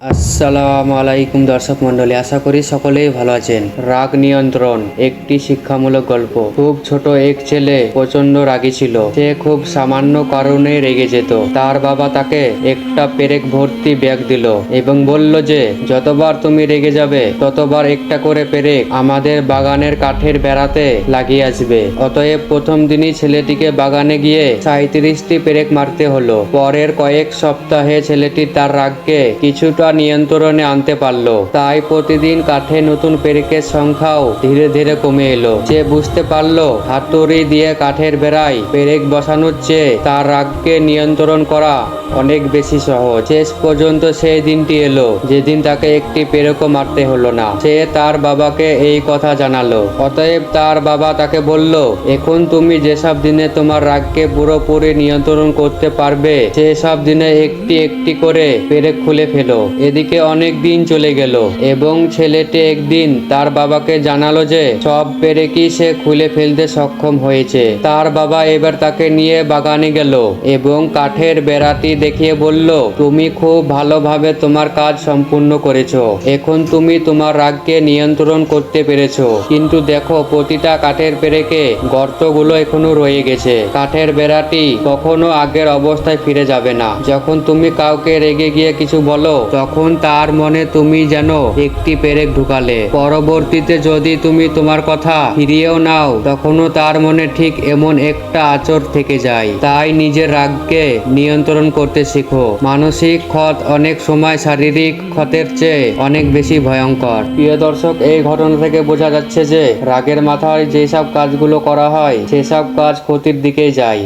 আসসালামু আলাইকুম দর্শক মন্ডলী, আশা করি সকলেই ভালো আছেন। রাগ নিয়ন্ত্রণ একটি শিক্ষামূলক গল্প। খুব ছোট এক ছেলে প্রচন্ড রাগী ছিল। সে খুব সামান্য কারণে রেগে যেত। তার বাবা তাকে একটা পেরেক ভর্তি ব্যাগ দিল এবং বলল যে যতবার তুমি রেগে যাবে ততবার একটা করে পেরেক আমাদের বাগানের কাঠের বেড়াতে লাগিয়ে আসবে। অতএব প্রথম দিনই ছেলেটিকে বাগানে গিয়ে 37টি পেরেক মারতে হলো। পরের কয়েক সপ্তাহে ছেলেটি তার রাগকে কিছুটা নিয়ন্ত্রণে আনতে পারলো। তাই প্রতিদিন কাঠে নতুন পেরেকের সংখ্যাও ধীরে ধীরে কমে এলো। সে বুঝতে পারলো হাতুড়ি দিয়ে কাঠের বেড়ায় পেরেক বসানোর চেয়ে তার রাগকে নিয়ন্ত্রণ করা অনেক বেশি সহজ। শেষ পর্যন্ত সেই দিনটি এলো যেদিন তাকে একটি পেরেকও মারতে হলো না। সে তার বাবাকে এই কথা জানালো। অতএব তার বাবা তাকে বলল, এখন তুমি যেসব দিনে তোমার রাগকে পুরোপুরি নিয়ন্ত্রণ করতে পারবে সেসব দিনে একটি একটি করে পেরেক খুলে ফেলো। এদিকে অনেক দিন চলে গেল এবং ছেলেটি একদিন তার বাবাকে জানালো যে সব পেরেকই সে খুলে ফেলতে সক্ষম হয়েছে। তার বাবা এবার তাকে নিয়ে বাগানে গেল এবং কাঠের বেড়াটি দেখিয়ে বলল, তুমি খুব ভালোভাবে তোমার কাজ সম্পূর্ণ করেছো। এখন তুমি তোমার রাগকে নিয়ন্ত্রণ করতে পেরেছো। কিন্তু দেখো, প্রতিটা কাঠের পেরেকে গর্তগুলো এখনো রয়ে গেছে। কাঠের বেড়াটি কখনো আগের অবস্থায় ফিরে যাবে না। যখন তুমি কাউকে রেগে গিয়ে কিছু বলো তখন তার মনে তুমি যেন একটি পেরেক ঢুকালে। পরবর্তীতে যদি তুমি তোমার কথা ফিরিয়েও নাও তখনও তার মনে ঠিক এমন একটা আঁচড় থেকে যায়। তাই নিজের রাগকে নিয়ন্ত্রণ করতে শিখো। মানসিক ক্ষত অনেক সময় শারীরিক ক্ষতের চেয়ে অনেক বেশি ভয়ঙ্কর। প্রিয় দর্শক, এই ঘটনা থেকে বোঝা যাচ্ছে যে রাগের মাথায় যেসব কাজগুলো করা হয় সেসব কাজ ক্ষতির দিকেই যায়।